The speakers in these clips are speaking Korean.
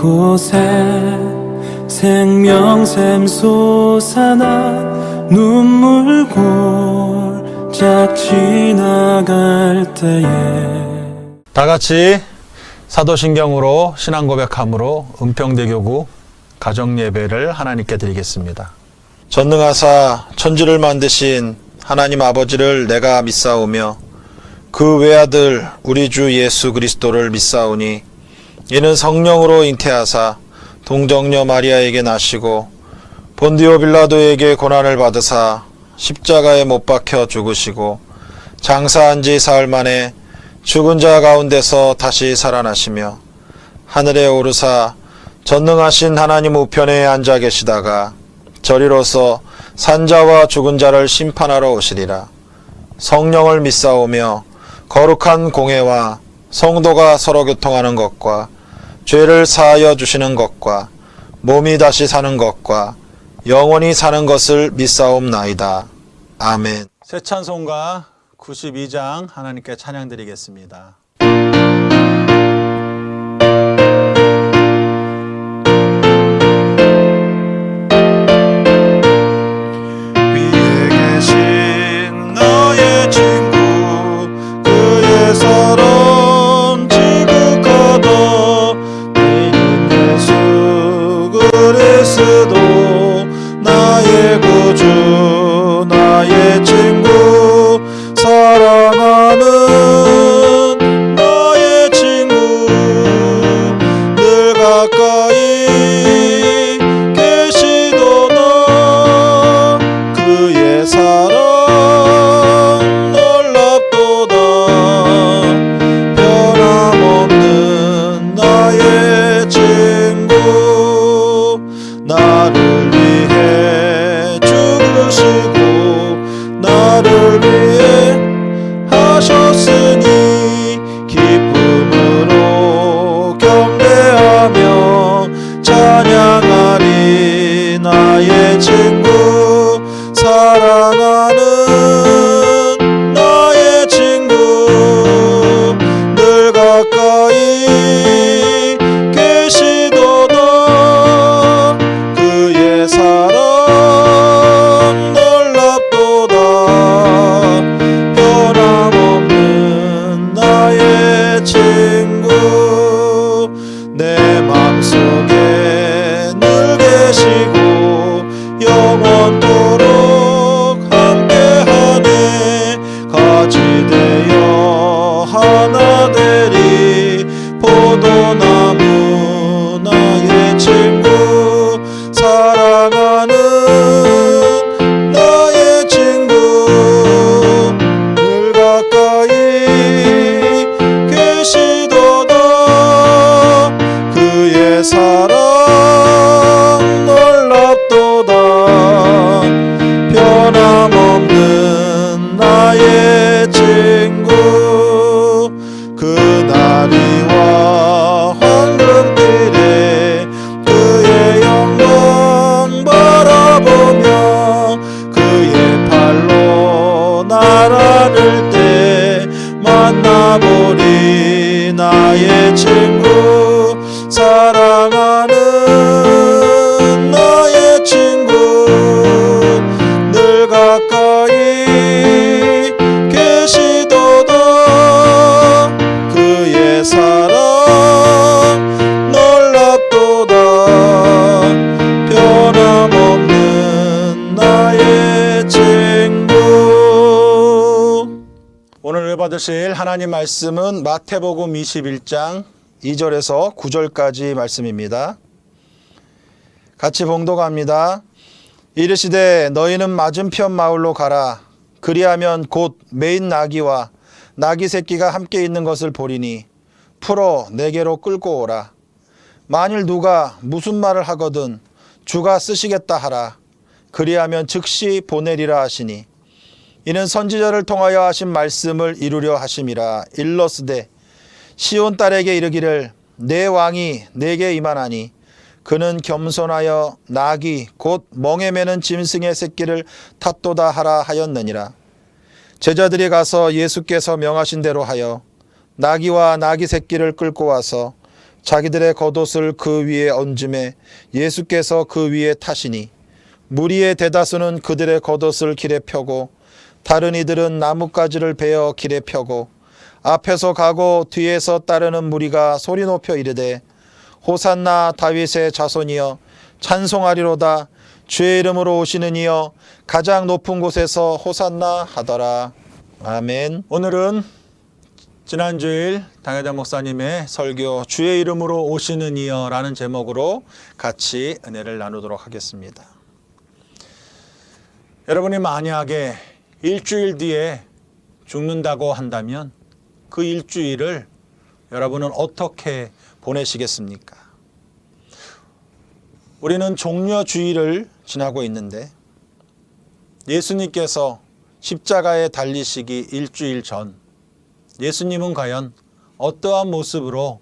곳에 생명샘 솟아나 눈물 골짝 지나갈 때에 다 같이 사도신경으로 신앙 고백함으로 은평대교구 가정예배를 하나님께 드리겠습니다. 전능하사 천지를 만드신 하나님 아버지를 내가 믿사오며 그 외아들 우리 주 예수 그리스도를 믿사오니 이는 성령으로 잉태하사 동정녀 마리아에게 나시고 본디오 빌라도에게 고난을 받으사 십자가에 못 박혀 죽으시고 장사한 지 사흘 만에 죽은 자 가운데서 다시 살아나시며 하늘에 오르사 전능하신 하나님 우편에 앉아 계시다가 저리로서 산자와 죽은 자를 심판하러 오시리라. 성령을 믿사오며 거룩한 공회와 성도가 서로 교통하는 것과 죄를 사하여 주시는 것과 몸이 다시 사는 것과 영원히 사는 것을 믿사옵나이다. 아멘. 새 찬송가 92장 하나님께 찬양 드리겠습니다. 위에 계신 나의 친구 그의 사랑 지극하다 내는 예수 그리스도 나의 구주 나의 친구 사랑하는 나의 친구 늘 가까이 계시도다 그의 사랑 놀랍도다 변함없는 나의 친구 나를 위해 죽으시고 나를 위해 하셨으니 기쁨으로 경배하며 찬양하리 나의 친구 사랑하는 나의 친구 늘 가까이 계시도다 그의 사랑 놀랍도다 변함없는 나의 친구 내 맘속에 늘 계시고 영원토록 함께하네 같이 되어 하나 되리 포도나무 나의 친구 사랑하는 나의 친구 늘 가까이 계시도다 그의 사랑 놀랍도다 변함없는 나의 친구 그날이와 황금길에 그의 영광 바라보며 그의 팔로 날 안을 때 만나보리 나의 친구 사랑하는 나의 친구 늘 가까이 계시도다 그의 사랑 놀랍도다 변함없는 나의 친구. 오늘 받으실 하나님 말씀은 마태복음 21장 2절에서 9절까지 말씀입니다. 같이 봉독합니다. 이르시되 너희는 맞은편 마을로 가라. 그리하면 곧 매인 나귀와 나귀 새끼가 함께 있는 것을 보리니 풀어 내게로 끌고 오라. 만일 누가 무슨 말을 하거든 주가 쓰시겠다 하라. 그리하면 즉시 보내리라 하시니 이는 선지자를 통하여 하신 말씀을 이루려 하심이라. 일러스되 시온 딸에게 이르기를 내 왕이 내게 임하나니 그는 겸손하여 나귀 곧 멍에 매는 짐승의 새끼를 탓도다 하라 하였느니라. 제자들이 가서 예수께서 명하신 대로 하여 나귀와 나귀 새끼를 끌고 와서 자기들의 겉옷을 그 위에 얹음에 예수께서 그 위에 타시니 무리의 대다수는 그들의 겉옷을 길에 펴고 다른 이들은 나뭇가지를 베어 길에 펴고 앞에서 가고 뒤에서 따르는 무리가 소리 높여 이르되 호산나 다윗의 자손이여 찬송하리로다 주의 이름으로 오시는 이여 가장 높은 곳에서 호산나 하더라. 아멘. 오늘은 지난주일 당회장 목사님의 설교 주의 이름으로 오시는 이여라는 제목으로 같이 은혜를 나누도록 하겠습니다. 여러분이 만약에 일주일 뒤에 죽는다고 한다면 그 일주일을 여러분은 어떻게 보내시겠습니까? 우리는 종려주일을 지나고 있는데 예수님께서 십자가에 달리시기 일주일 전 예수님은 과연 어떠한 모습으로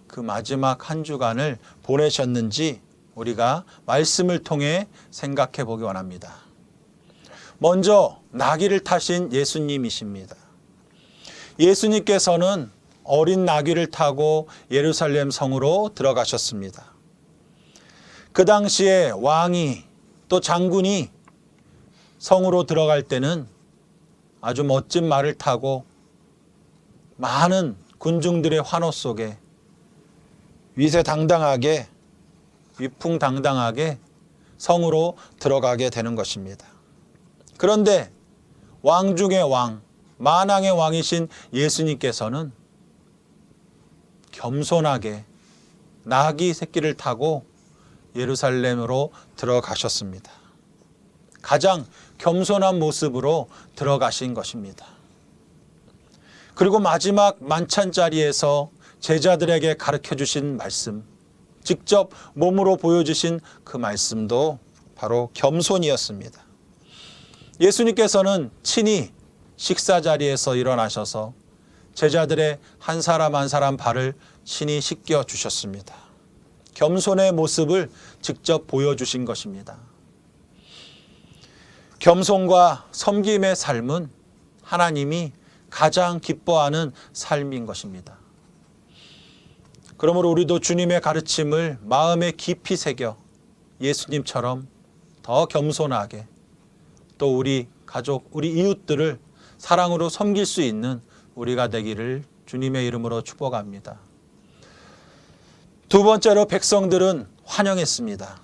그 마지막 한 주간을 보내셨는지 우리가 말씀을 통해 생각해 보기 원합니다. 먼저 나귀를 타신 예수님이십니다. 예수님께서는 어린 나귀를 타고 예루살렘 성으로 들어가셨습니다. 그 당시에 왕이 또 장군이 성으로 들어갈 때는 아주 멋진 말을 타고 많은 군중들의 환호 속에 위세당당하게 위풍당당하게 성으로 들어가게 되는 것입니다. 그런데 왕 중의 왕, 만왕의 왕이신 예수님께서는 겸손하게 나귀 새끼를 타고 예루살렘으로 들어가셨습니다. 가장 겸손한 모습으로 들어가신 것입니다. 그리고 마지막 만찬 자리에서 제자들에게 가르쳐 주신 말씀, 직접 몸으로 보여주신 그 말씀도 바로 겸손이었습니다. 예수님께서는 친히 식사 자리에서 일어나셔서 제자들의 한 사람 한 사람 발을 친히 씻겨 주셨습니다. 겸손의 모습을 직접 보여주신 것입니다. 겸손과 섬김의 삶은 하나님이 가장 기뻐하는 삶인 것입니다. 그러므로 우리도 주님의 가르침을 마음에 깊이 새겨 예수님처럼 더 겸손하게 또 우리 가족, 우리 이웃들을 사랑으로 섬길 수 있는 우리가 되기를 주님의 이름으로 축복합니다. 두 번째로 백성들은 환영했습니다.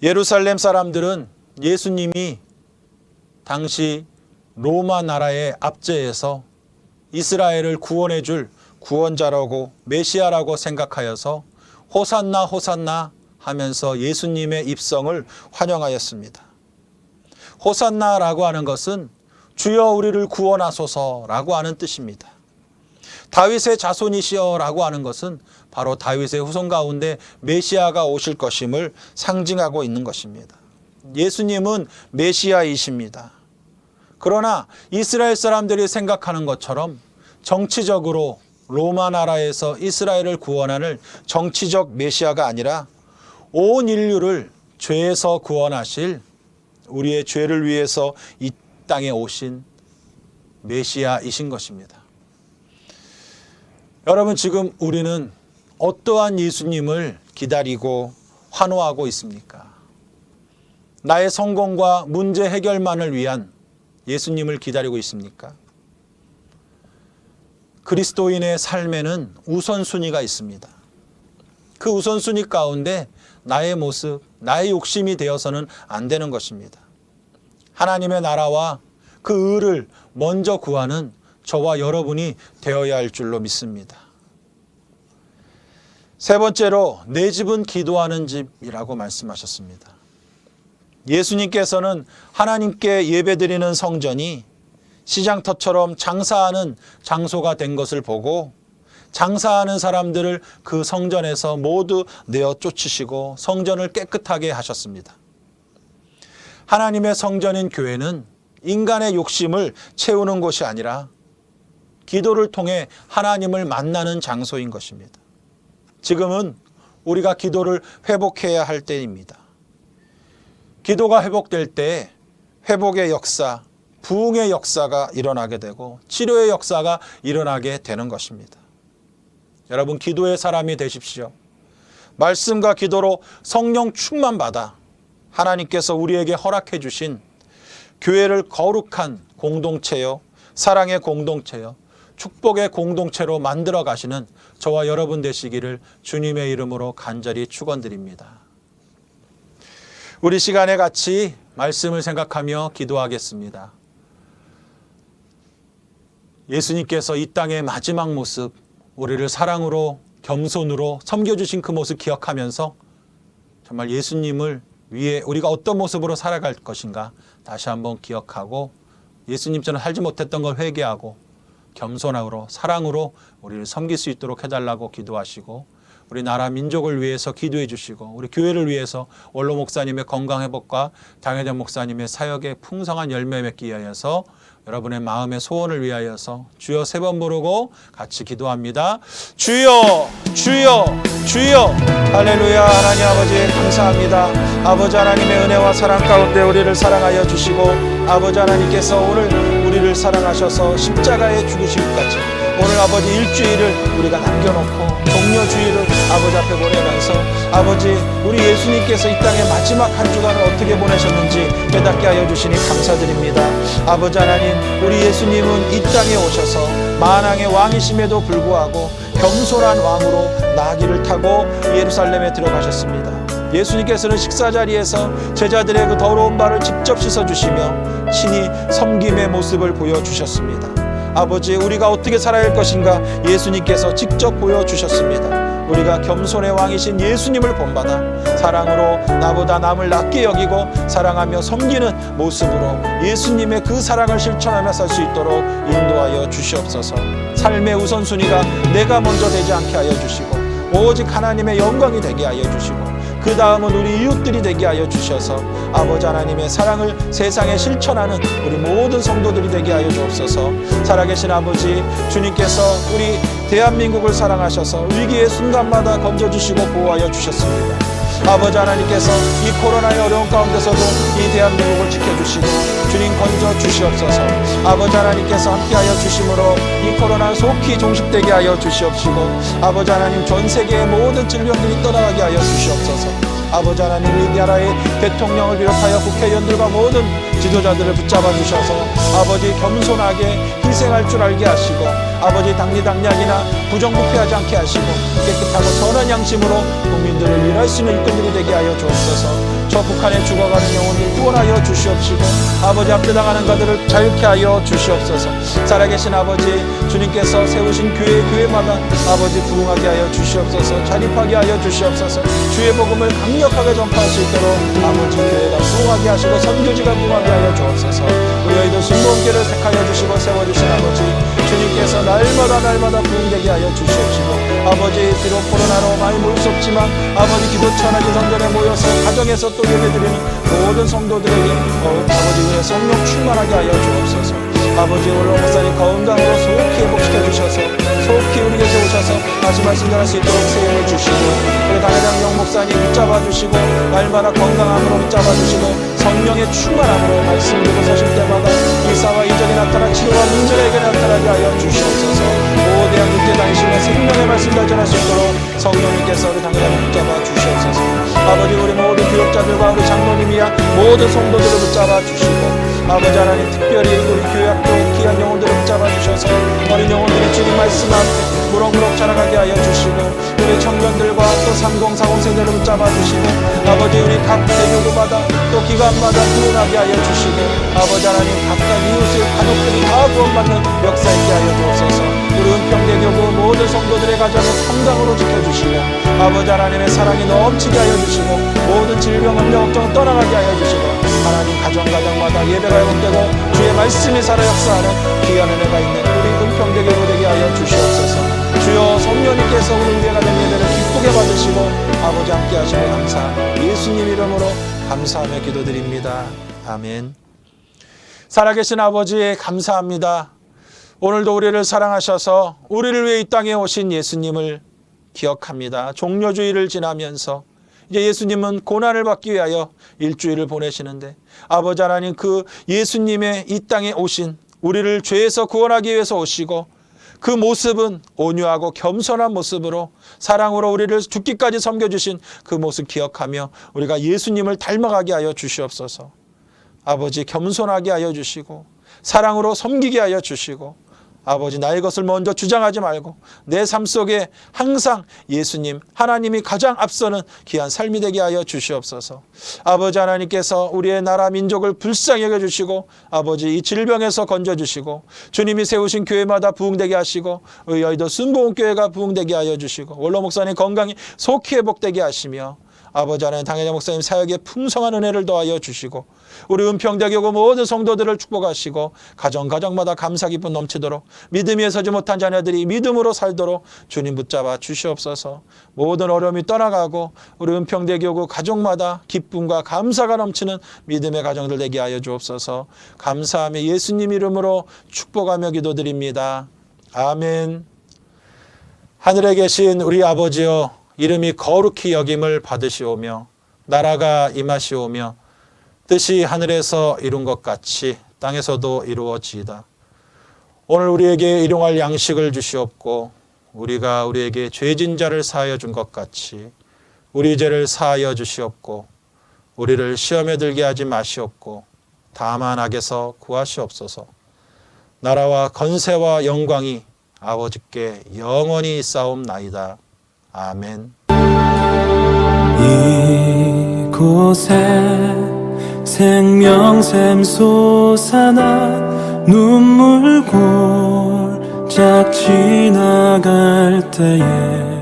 예루살렘 사람들은 예수님이 당시 로마 나라의 압제에서 이스라엘을 구원해 줄 구원자라고 메시아라고 생각하여서 호산나 호산나 하면서 예수님의 입성을 환영하였습니다. 호산나라고 하는 것은 주여 우리를 구원하소서라고 하는 뜻입니다. 다윗의 자손이시여라고 하는 것은 바로 다윗의 후손 가운데 메시아가 오실 것임을 상징하고 있는 것입니다. 예수님은 메시아이십니다. 그러나 이스라엘 사람들이 생각하는 것처럼 정치적으로 로마 나라에서 이스라엘을 구원하는 정치적 메시아가 아니라 온 인류를 죄에서 구원하실 우리의 죄를 위해서 이 땅에 오신 메시아이신 것입니다. 여러분, 지금 우리는 어떠한 예수님을 기다리고 환호하고 있습니까? 나의 성공과 문제 해결만을 위한 예수님을 기다리고 있습니까? 그리스도인의 삶에는 우선순위가 있습니다. 그 우선순위 가운데 나의 모습, 나의 욕심이 되어서는 안 되는 것입니다. 하나님의 나라와 그 의를 먼저 구하는 저와 여러분이 되어야 할 줄로 믿습니다. 세 번째로 내 집은 기도하는 집이라고 말씀하셨습니다. 예수님께서는 하나님께 예배드리는 성전이 시장터처럼 장사하는 장소가 된 것을 보고 장사하는 사람들을 그 성전에서 모두 내어 쫓으시고 성전을 깨끗하게 하셨습니다. 하나님의 성전인 교회는 인간의 욕심을 채우는 곳이 아니라 기도를 통해 하나님을 만나는 장소인 것입니다. 지금은 우리가 기도를 회복해야 할 때입니다. 기도가 회복될 때 회복의 역사, 부흥의 역사가 일어나게 되고 치료의 역사가 일어나게 되는 것입니다. 여러분 기도의 사람이 되십시오. 말씀과 기도로 성령 충만 받아 하나님께서 우리에게 허락해 주신 교회를 거룩한 공동체요, 사랑의 공동체요, 축복의 공동체로 만들어 가시는 저와 여러분 되시기를 주님의 이름으로 간절히 축원드립니다. 우리 시간에 같이 말씀을 생각하며 기도하겠습니다. 예수님께서 이 땅의 마지막 모습, 우리를 사랑으로 겸손으로 섬겨주신 그 모습 기억하면서 정말 예수님을 위해 우리가 어떤 모습으로 살아갈 것인가 다시 한번 기억하고 예수님처럼 살지 못했던 걸 회개하고 겸손함으로 사랑으로 우리를 섬길 수 있도록 해달라고 기도하시고, 우리 나라 민족을 위해서 기도해 주시고, 우리 교회를 위해서 원로 목사님의 건강 회복과 당회장 목사님의 사역의 풍성한 열매 맺기 위하여서 여러분의 마음의 소원을 위하여서 주여 3번 부르고 같이 기도합니다. 주여, 주여, 주여. 할렐루야. 하나님 아버지 감사합니다. 아버지 하나님의 은혜와 사랑 가운데 우리를 사랑하여 주시고, 아버지 하나님께서 오늘 우리를 사랑하셔서 십자가에 죽으시기까지 오늘 아버지 일주일을 우리가 남겨놓고 종려주의를 아버지 앞에 보내면서 아버지 우리 예수님께서 이 땅의 마지막 한 주간을 어떻게 보내셨는지 깨닫게 하여 주시니 감사드립니다. 아버지 하나님, 우리 예수님은 이 땅에 오셔서 만왕의 왕이심에도 불구하고 겸손한 왕으로 나귀를 타고 예루살렘에 들어가셨습니다. 예수님께서는 식사 자리에서 제자들의 그 더러운 발을 직접 씻어주시며 친히 섬김의 모습을 보여주셨습니다. 아버지, 우리가 어떻게 살아야 할 것인가 예수님께서 직접 보여주셨습니다. 우리가 겸손의 왕이신 예수님을 본받아 사랑으로 나보다 남을 낮게 여기고 사랑하며 섬기는 모습으로 예수님의 그 사랑을 실천하며 살 수 있도록 인도하여 주시옵소서. 삶의 우선순위가 내가 먼저 되지 않게 하여 주시고 오직 하나님의 영광이 되게 하여 주시고 그 다음은 우리 이웃들이 되게 하여 주셔서 아버지 하나님의 사랑을 세상에 실천하는 우리 모든 성도들이 되게 하여 주옵소서. 살아계신 아버지, 주님께서 우리 대한민국을 사랑하셔서 위기의 순간마다 건져주시고 보호하여 주셨습니다. 아버지 하나님께서 이 코로나의 어려운 가운데서도 이 대한민국을 지켜주시고 주님 건져 주시옵소서. 아버지 하나님께서 함께하여 주심으로 이 코로나 속히 종식되게 하여 주시옵시고 아버지 하나님, 전 세계의 모든 질병들이 떠나가게 하여 주시옵소서. 아버지 하나님, 이 나라의 대통령을 비롯하여 국회의원들과 모든 지도자들을 붙잡아 주셔서 아버지 겸손하게 희생할 줄 알게 하시고 아버지 당리당략이나 부정부패하지 않게 하시고 깨끗하고 선한 양심으로 국민들을 위할 수 있는 일꾼들이 되게 하여 주옵소서. 저 북한에 죽어가는 영혼을 구원하여 주시옵시고 아버지 압제당하는 자들을 자유케 하여 주시옵소서. 살아계신 아버지, 주님께서 세우신 교회마다 아버지 부흥하게 하여 주시옵소서. 자립하게 하여 주시옵소서. 주의 복음을 강력하게 전파할 수 있도록 아버지 교회가 부흥하게 하시고 선교지가 부흥하게 하여 주옵소서. 우리 아이들 순복음교를 택하여 주시고 세워주신 아버지, 주님께서 날마다 부흥되게 하여 주시옵시고 아버지, 비록 코로나로 많이 모일 수 없지만 아버지 기도처나 기성전에 모여서 가정에서 또 예배드리는 모든 성도들에게 아버지 은혜 성령 충만하게 하여 주옵소서. 아버지, 오늘 목사님 건강으로 속히 회복시켜 주셔서 속히 우리 곁에 오셔서 다시 말씀 전할 수 있도록 세움을 주시고 우리 당회장 영 목사님 붙잡아 주시고 날마다 건강함으로 붙잡아 주시고 성령의 충만함으로 말씀 들고 서실 때마다 일사와 이적이 나타나 치료와 문제에게 나타나게 하여 주시옵소서. 모대한 육대 다니시며 생명의 말씀 전할 수 있도록 성령님께서 우리 당회장을 붙잡아 주시옵소서. 아버지, 우리 모든 교육자들과 우리 장로님이야 모든 성도들을 붙잡아 주시고 아버지 하나님, 특별히 우리 교회학교 귀한 영혼들을 붙잡아 주셔서 어린 영혼들이 주님 말씀 앞에 무럭무럭 자라가게 하여 주시고 우리 청년들과 또 3040 세대를 붙잡아 주시고 아버지, 우리 각 대교구마다 또 기관마다 구원하게 하여 주시고 아버지 하나님, 각각 이웃의 가족들이 다 구원받는 역사 있게 하여 주옵소서. 우리 은평대교구 모든 성도들의 가정을 평강으로 지켜주시고 아버지 하나님의 사랑이 넘치게 하여 주시고 모든 질병, 염려, 걱정을 떠나가게 하여 주시고 하나님, 가정마다 예배가 회복되고 주의 말씀이 살아 역사하는 귀한 은혜가 있는 우리 은평대교구 되게 하여 주시옵소서. 주여, 성령님께서 우리 위에 가는 예배를 기쁘게 받으시고 아버지 함께 하시고 감사 예수님 이름으로 감사하며 기도드립니다. 아멘. 살아계신 아버지 감사합니다. 오늘도 우리를 사랑하셔서 우리를 위해 이 땅에 오신 예수님을 기억합니다. 종려주의를 지나면서 이제 예수님은 고난을 받기 위하여 일주일을 보내시는데 아버지 하나님, 그 예수님의 이 땅에 오신 우리를 죄에서 구원하기 위해서 오시고 그 모습은 온유하고 겸손한 모습으로 사랑으로 우리를 죽기까지 섬겨주신 그 모습 기억하며 우리가 예수님을 닮아가게 하여 주시옵소서. 아버지, 겸손하게 하여 주시고 사랑으로 섬기게 하여 주시고, 아버지, 나의 것을 먼저 주장하지 말고 내 삶 속에 항상 예수님, 하나님이 가장 앞서는 귀한 삶이 되게 하여 주시옵소서. 아버지, 하나님께서 우리의 나라 민족을 불쌍히 여겨주시고 아버지, 이 질병에서 건져주시고 주님이 세우신 교회마다 부흥되게 하시고 여의도 순복음교회가 부흥되게 하여 주시고 원로 목사님 건강이 속히 회복되게 하시며 아버지 하나님, 당회장 목사님 사역에 풍성한 은혜를 더하여 주시고 우리 은평대교구 모든 성도들을 축복하시고 가정마다 감사 기쁨 넘치도록 믿음에 서지 못한 자녀들이 믿음으로 살도록 주님 붙잡아 주시옵소서. 모든 어려움이 떠나가고 우리 은평대교구 가족마다 기쁨과 감사가 넘치는 믿음의 가정들 되게 하여 주옵소서. 감사하며 예수님 이름으로 축복하며 기도드립니다. 아멘. 하늘에 계신 우리 아버지여, 이름이 거룩히 여김을 받으시오며 나라가 임하시오며 뜻이 하늘에서 이룬 것 같이 땅에서도 이루어지이다. 오늘 우리에게 일용할 양식을 주시옵고 우리가 우리에게 죄진 자를 사하여 준 것 같이 우리 죄를 사하여 주시옵고 우리를 시험에 들게 하지 마시옵고 다만 악에서 구하시옵소서. 나라와 건세와 영광이 아버지께 영원히 있사옵나이다. 아멘. 이곳에 생명샘 솟아나 눈물 골짝 지나갈 때에